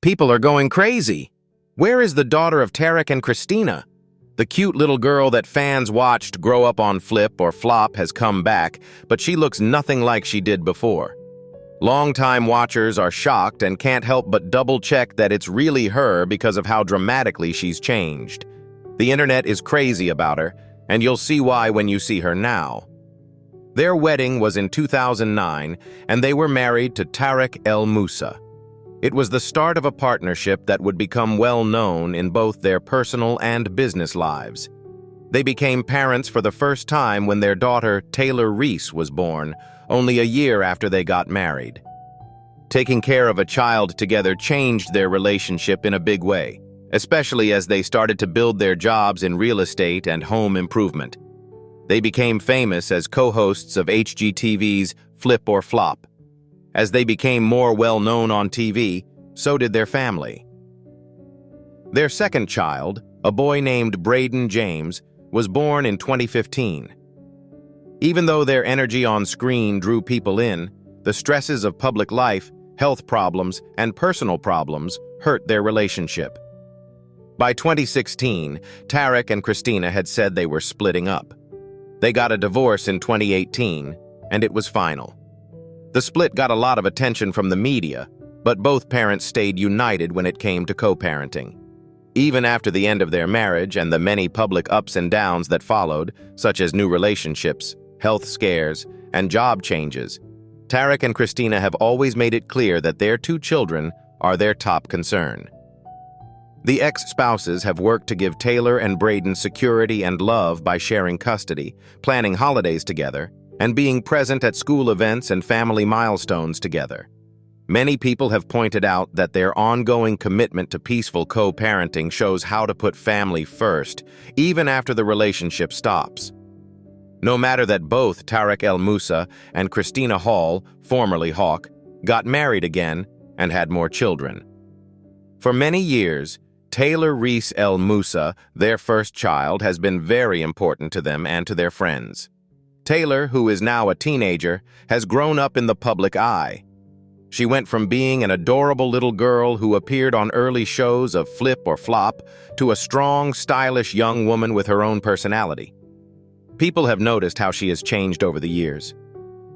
People are going crazy. Where is the daughter of Tarek and Christina? The cute little girl that fans watched grow up on Flip or Flop has come back, but she looks nothing like she did before. Longtime watchers are shocked and can't help but double-check that it's really her because of how dramatically she's changed. The internet is crazy about her, and you'll see why when you see her now. Their wedding was in 2009, and they were married to Tarek Moussa. It was the start of a partnership that would become well known in both their personal and business lives. They became parents for the first time when their daughter, Taylor Reese, was born, only a year after they got married. Taking care of a child together changed their relationship in a big way, especially as they started to build their jobs in real estate and home improvement. They became famous as co-hosts of HGTV's Flip or Flop. As they became more well-known on TV, so did their family. Their second child, a boy named Braden James, was born in 2015. Even though their energy on screen drew people in, the stresses of public life, health problems, and personal problems hurt their relationship. By 2016, Tarek and Christina had said they were splitting up. They got a divorce in 2018, and it was final. The split got a lot of attention from the media, but both parents stayed united when it came to co-parenting. Even after the end of their marriage and the many public ups and downs that followed, such as new relationships, health scares, and job changes, Tarek and Christina have always made it clear that their two children are their top concern. The ex-spouses have worked to give Taylor and Braden security and love by sharing custody, planning holidays together, and being present at school events and family milestones together. Many people have pointed out that their ongoing commitment to peaceful co-parenting shows how to put family first, even after the relationship stops. No matter that both Tarek Moussa and Christina Hall, formerly Hawk, got married again and had more children. For many years, Taylor Reese Moussa, their first child, has been very important to them and to their friends. Taylor, who is now a teenager, has grown up in the public eye. She went from being an adorable little girl who appeared on early shows of Flip or Flop to a strong, stylish young woman with her own personality. People have noticed how she has changed over the years.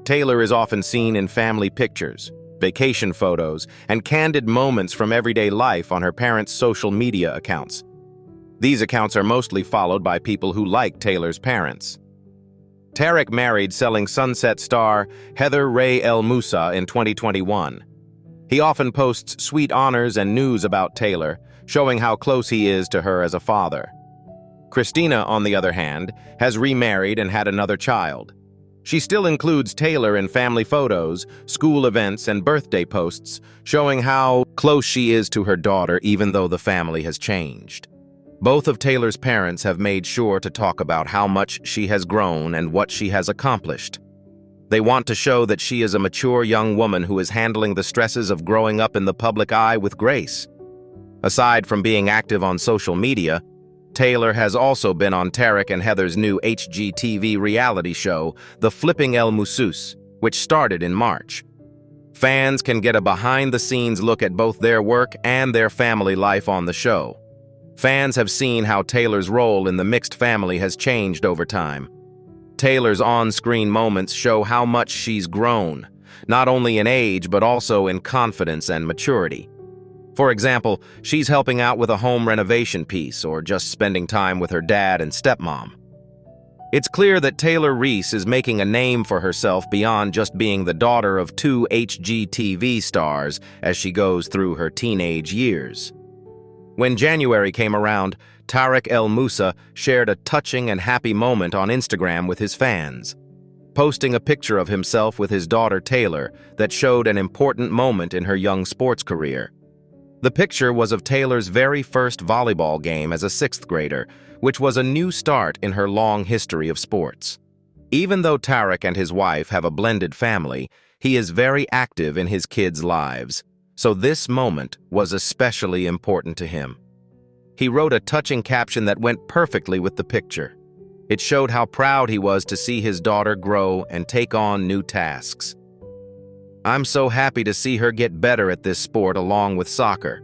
Taylor is often seen in family pictures, vacation photos, and candid moments from everyday life on her parents' social media accounts. These accounts are mostly followed by people who like Taylor's parents. Tarek married Selling Sunset star Heather Ray Moussa in 2021. He often posts sweet honors and news about Taylor, showing how close he is to her as a father. Christina, on the other hand, has remarried and had another child. She still includes Taylor in family photos, school events, and birthday posts, showing how close she is to her daughter even though the family has changed. Both of Taylor's parents have made sure to talk about how much she has grown and what she has accomplished. They want to show that she is a mature young woman who is handling the stresses of growing up in the public eye with grace. Aside from being active on social media, Taylor has also been on Tarek and Heather's new HGTV reality show, The Flipping Moussus, which started in March. Fans can get a behind-the-scenes look at both their work and their family life on the show. Fans have seen how Taylor's role in the mixed family has changed over time. Taylor's on-screen moments show how much she's grown, not only in age but also in confidence and maturity. For example, she's helping out with a home renovation piece or just spending time with her dad and stepmom. It's clear that Taylor Reese is making a name for herself beyond just being the daughter of two HGTV stars as she goes through her teenage years. When January came around, Tarek Moussa shared a touching and happy moment on Instagram with his fans, posting a picture of himself with his daughter Taylor that showed an important moment in her young sports career. The picture was of Taylor's very first volleyball game as a sixth grader, which was a new start in her long history of sports. Even though Tarek and his wife have a blended family, he is very active in his kids' lives, so this moment was especially important to him. He wrote a touching caption that went perfectly with the picture. It showed how proud he was to see his daughter grow and take on new tasks. "I'm so happy to see her get better at this sport along with soccer.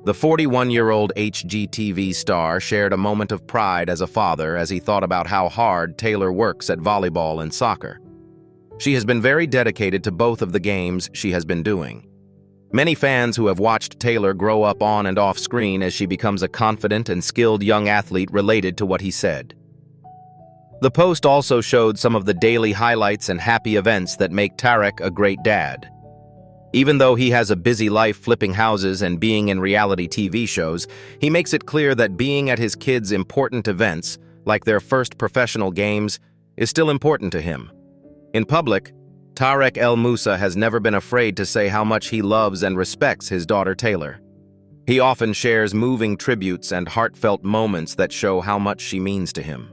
The 41-year-old HGTV star shared a moment of pride as a father as he thought about how hard Taylor works at volleyball and soccer. She has been very dedicated to both of the games she has been doing. Many fans who have watched Taylor grow up on and off screen as she becomes a confident and skilled young athlete related to what he said. The post also showed some of the daily highlights and happy events that make Tarek a great dad. Even though he has a busy life flipping houses and being in reality TV shows, he makes it clear that being at his kids' important events, like their first professional games, is still important to him. In public, Tarek Moussa has never been afraid to say how much he loves and respects his daughter Taylor. He often shares moving tributes and heartfelt moments that show how much she means to him.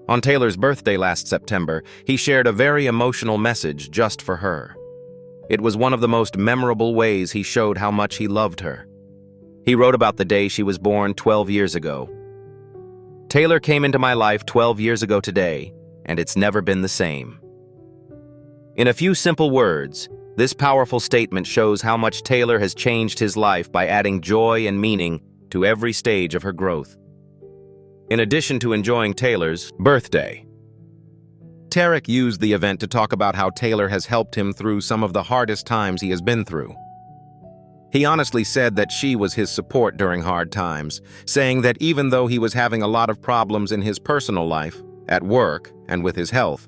On Taylor's birthday last September, he shared a very emotional message just for her. It was one of the most memorable ways he showed how much he loved her. He wrote about the day she was born 12 years ago. Taylor came into my life 12 years ago today, and it's never been the same. In a few simple words, this powerful statement shows how much Taylor has changed his life by adding joy and meaning to every stage of her growth. In addition to enjoying Taylor's birthday, Tarek used the event to talk about how Taylor has helped him through some of the hardest times he has been through. He honestly said that she was his support during hard times, saying that even though he was having a lot of problems in his personal life, at work, and with his health,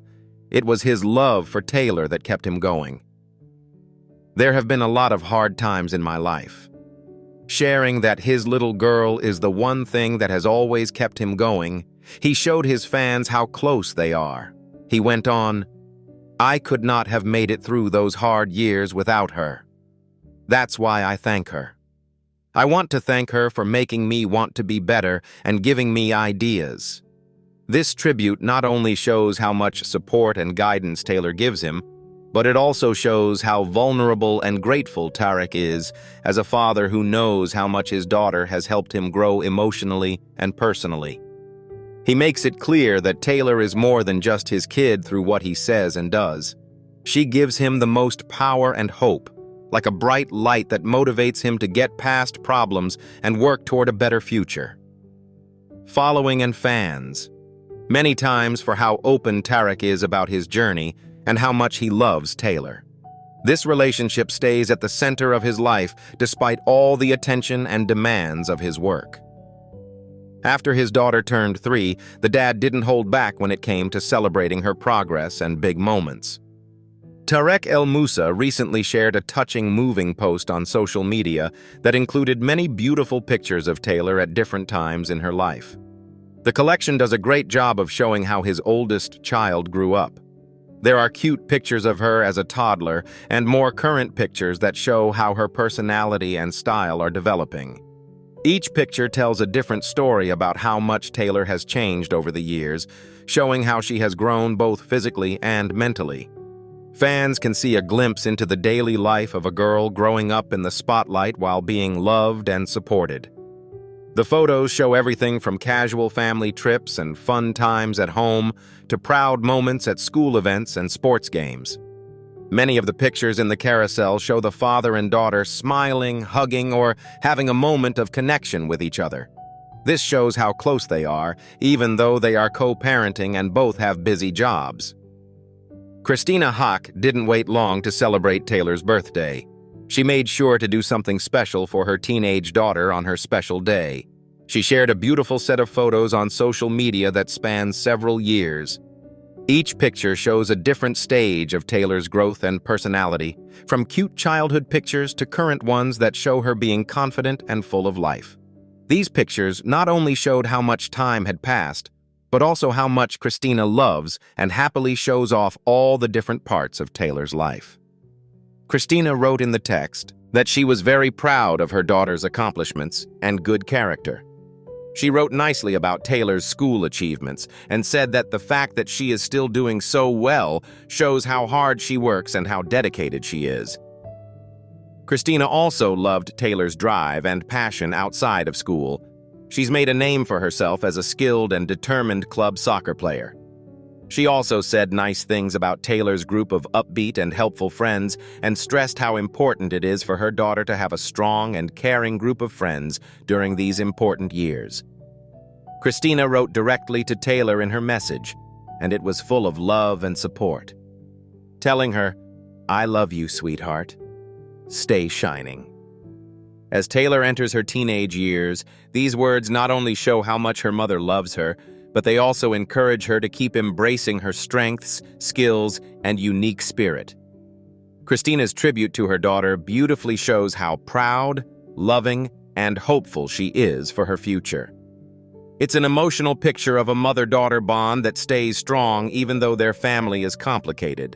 it was his love for Taylor that kept him going. There have been a lot of hard times in my life. Sharing that his little girl is the one thing that has always kept him going, he showed his fans how close they are. He went on, "I could not have made it through those hard years without her. That's why I thank her. I want to thank her for making me want to be better and giving me ideas." This tribute not only shows how much support and guidance Taylor gives him, but it also shows how vulnerable and grateful Tarek is as a father who knows how much his daughter has helped him grow emotionally and personally. He makes it clear that Taylor is more than just his kid through what he says and does. She gives him the most power and hope, like a bright light that motivates him to get past problems and work toward a better future. Following and fans. Many times for how open Tarek is about his journey and how much he loves Taylor. This relationship stays at the center of his life despite all the attention and demands of his work. After his daughter turned 3, the dad didn't hold back when it came to celebrating her progress and big moments. Tarek Moussa recently shared a touching, moving post on social media that included many beautiful pictures of Taylor at different times in her life. The collection does a great job of showing how his oldest child grew up. There are cute pictures of her as a toddler and more current pictures that show how her personality and style are developing. Each picture tells a different story about how much Taylor has changed over the years, showing how she has grown both physically and mentally. Fans can see a glimpse into the daily life of a girl growing up in the spotlight while being loved and supported. The photos show everything from casual family trips and fun times at home to proud moments at school events and sports games. Many of the pictures in the carousel show the father and daughter smiling, hugging, or having a moment of connection with each other. This shows how close they are, even though they are co-parenting and both have busy jobs. Christina didn't wait long to celebrate Taylor's birthday. She made sure to do something special for her teenage daughter on her special day. She shared a beautiful set of photos on social media that spans several years. Each picture shows a different stage of Taylor's growth and personality, from cute childhood pictures to current ones that show her being confident and full of life. These pictures not only showed how much time had passed, but also how much Christina loves and happily shows off all the different parts of Taylor's life. Christina wrote in the text that she was very proud of her daughter's accomplishments and good character. She wrote nicely about Taylor's school achievements and said that the fact that she is still doing so well shows how hard she works and how dedicated she is. Christina also loved Taylor's drive and passion outside of school. She's made a name for herself as a skilled and determined club soccer player. She also said nice things about Taylor's group of upbeat and helpful friends and stressed how important it is for her daughter to have a strong and caring group of friends during these important years. Christina wrote directly to Taylor in her message, and it was full of love and support, telling her, "I love you, sweetheart. Stay shining." As Taylor enters her teenage years, these words not only show how much her mother loves her, but they also encourage her to keep embracing her strengths, skills, and unique spirit. Christina's tribute to her daughter beautifully shows how proud, loving, and hopeful she is for her future. It's an emotional picture of a mother-daughter bond that stays strong even though their family is complicated.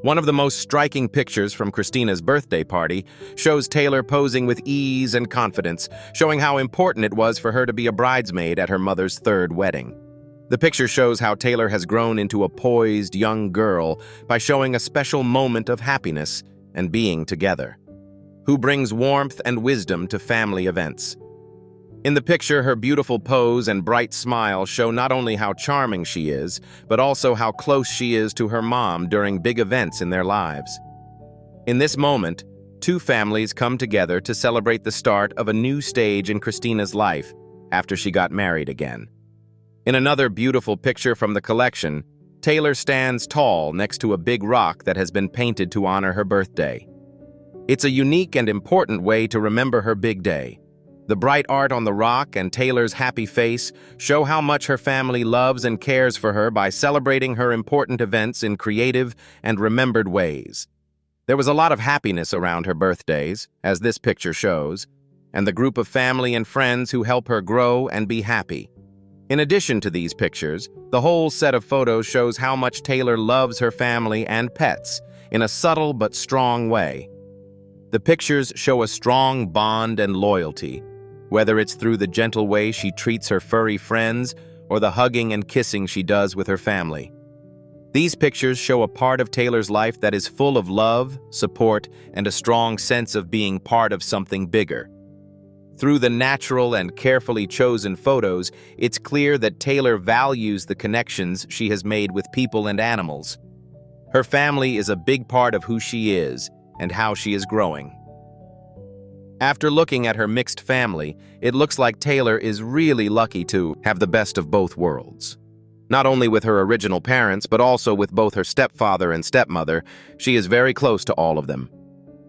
One of the most striking pictures from Christina's birthday party shows Taylor posing with ease and confidence, showing how important it was for her to be a bridesmaid at her mother's third wedding. The picture shows how Taylor has grown into a poised young girl by showing a special moment of happiness and being together, who brings warmth and wisdom to family events. In the picture, her beautiful pose and bright smile show not only how charming she is, but also how close she is to her mom during big events in their lives. In this moment, two families come together to celebrate the start of a new stage in Christina's life after she got married again. In another beautiful picture from the collection, Taylor stands tall next to a big rock that has been painted to honor her birthday. It's a unique and important way to remember her big day. The bright art on the rock and Taylor's happy face show how much her family loves and cares for her by celebrating her important events in creative and remembered ways. There was a lot of happiness around her birthdays, as this picture shows, and the group of family and friends who help her grow and be happy. In addition to these pictures, the whole set of photos shows how much Taylor loves her family and pets in a subtle but strong way. The pictures show a strong bond and loyalty, whether it's through the gentle way she treats her furry friends or the hugging and kissing she does with her family. These pictures show a part of Taylor's life that is full of love, support, and a strong sense of being part of something bigger. Through the natural and carefully chosen photos, it's clear that Taylor values the connections she has made with people and animals. Her family is a big part of who she is and how she is growing. After looking at her mixed family, it looks like Taylor is really lucky to have the best of both worlds. Not only with her original parents, but also with both her stepfather and stepmother, she is very close to all of them.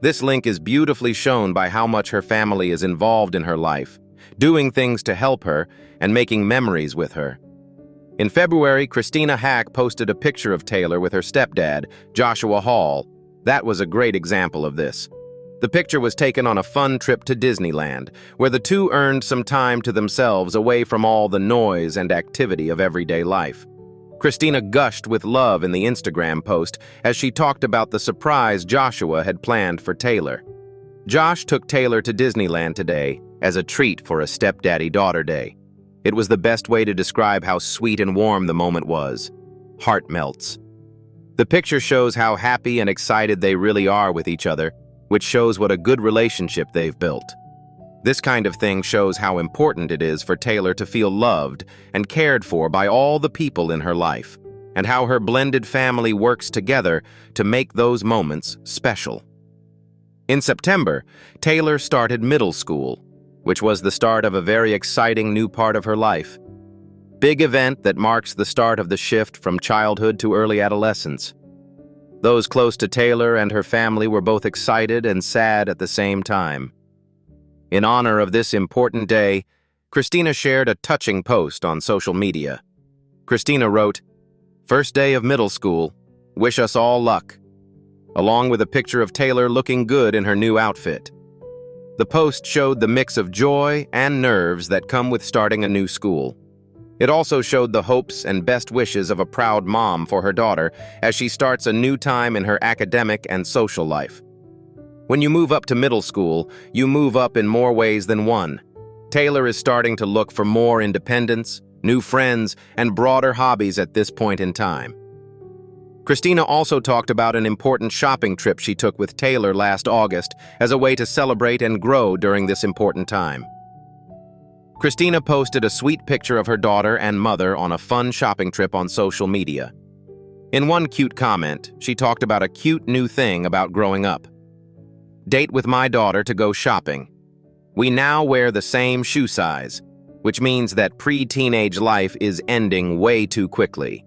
This link is beautifully shown by how much her family is involved in her life, doing things to help her and making memories with her. In February, Christina Hack posted a picture of Taylor with her stepdad, Joshua Hall. That was a great example of this. The picture was taken on a fun trip to Disneyland, where the two earned some time to themselves away from all the noise and activity of everyday life. Christina gushed with love in the Instagram post as she talked about the surprise Joshua had planned for Taylor. Josh took Taylor to Disneyland today as a treat for a stepdaddy-daughter day. It was the best way to describe how sweet and warm the moment was. Heart melts. The picture shows how happy and excited they really are with each other, which shows what a good relationship they've built. This kind of thing shows how important it is for Taylor to feel loved and cared for by all the people in her life, and how her blended family works together to make those moments special. In September, Taylor started middle school, which was the start of a very exciting new part of her life. Big event that marks the start of the shift from childhood to early adolescence. Those close to Taylor and her family were both excited and sad at the same time. In honor of this important day, Christina shared a touching post on social media. Christina wrote, "First day of middle school, wish us all luck," along with a picture of Taylor looking good in her new outfit. The post showed the mix of joy and nerves that come with starting a new school. It also showed the hopes and best wishes of a proud mom for her daughter as she starts a new time in her academic and social life. When you move up to middle school, you move up in more ways than one. Taylor is starting to look for more independence, new friends, and broader hobbies at this point in time. Christina also talked about an important shopping trip she took with Taylor last August as a way to celebrate and grow during this important time. Christina posted a sweet picture of her daughter and mother on a fun shopping trip on social media. In one cute comment, she talked about a cute new thing about growing up. Date with my daughter to go shopping. We now wear the same shoe size, which means that pre-teenage life is ending way too quickly.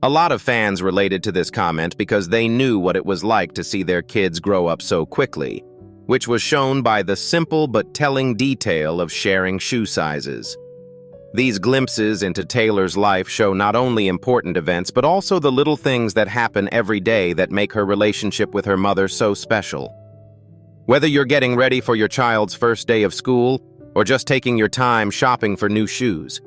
A lot of fans related to this comment because they knew what it was like to see their kids grow up so quickly, which was shown by the simple but telling detail of sharing shoe sizes. These glimpses into Taylor's life show not only important events but also the little things that happen every day that make her relationship with her mother so special. Whether you're getting ready for your child's first day of school or just taking your time shopping for new shoes,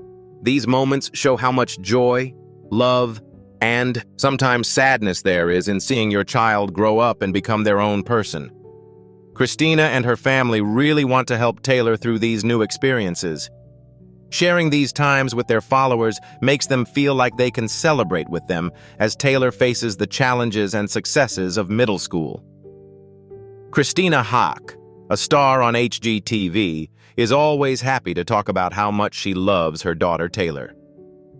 these moments show how much joy, love, and sometimes sadness there is in seeing your child grow up and become their own person. Christina and her family really want to help Taylor through these new experiences. Sharing these times with their followers makes them feel like they can celebrate with them as Taylor faces the challenges and successes of middle school. Christina Hawk, a star on HGTV, is always happy to talk about how much she loves her daughter Taylor.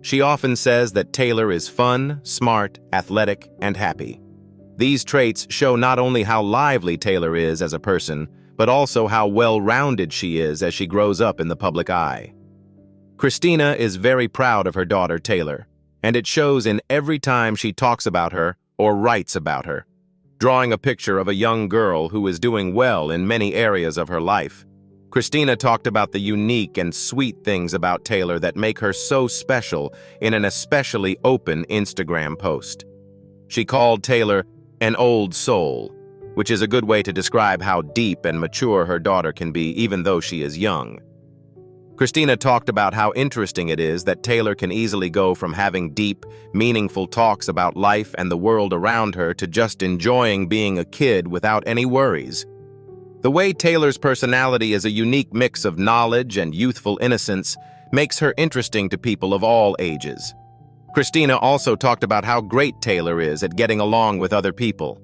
She often says that Taylor is fun, smart, athletic, and happy. These traits show not only how lively Taylor is as a person, but also how well-rounded she is as she grows up in the public eye. Christina is very proud of her daughter Taylor, and it shows in every time she talks about her or writes about her, drawing a picture of a young girl who is doing well in many areas of her life. Christina talked about the unique and sweet things about Taylor that make her so special in an especially open Instagram post. She called Taylor an old soul, which is a good way to describe how deep and mature her daughter can be even though she is young. Christina talked about how interesting it is that Taylor can easily go from having deep, meaningful talks about life and the world around her to just enjoying being a kid without any worries. The way Taylor's personality is a unique mix of knowledge and youthful innocence makes her interesting to people of all ages. Christina also talked about how great Taylor is at getting along with other people.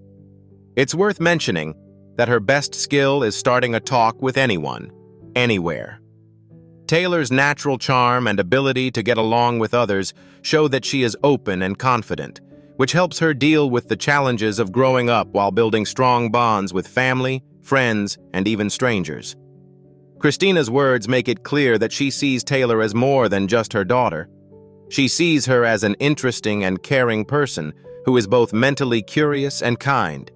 It's worth mentioning that her best skill is starting a talk with anyone, anywhere. Taylor's natural charm and ability to get along with others show that she is open and confident, which helps her deal with the challenges of growing up while building strong bonds with family, friends, and even strangers. Christina's words make it clear that she sees Taylor as more than just her daughter. She sees her as an interesting and caring person who is both mentally curious and kind.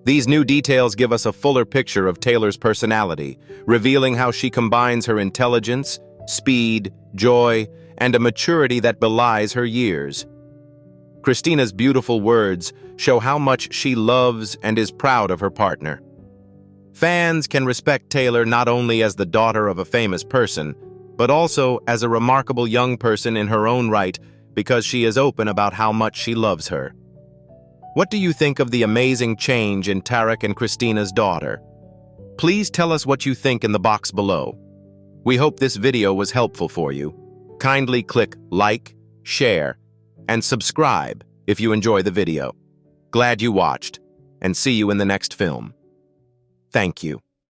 These new details give us a fuller picture of Taylor's personality, revealing how she combines her intelligence, speed, joy, and a maturity that belies her years. Christina's beautiful words show how much she loves and is proud of her partner. Fans can respect Taylor not only as the daughter of a famous person, but also as a remarkable young person in her own right because she is open about how much she loves her. What do you think of the amazing change in Tarek and Christina's daughter? Please tell us what you think in the box below. We hope this video was helpful for you. Kindly click like, share, and subscribe if you enjoy the video. Glad you watched, and see you in the next film. Thank you.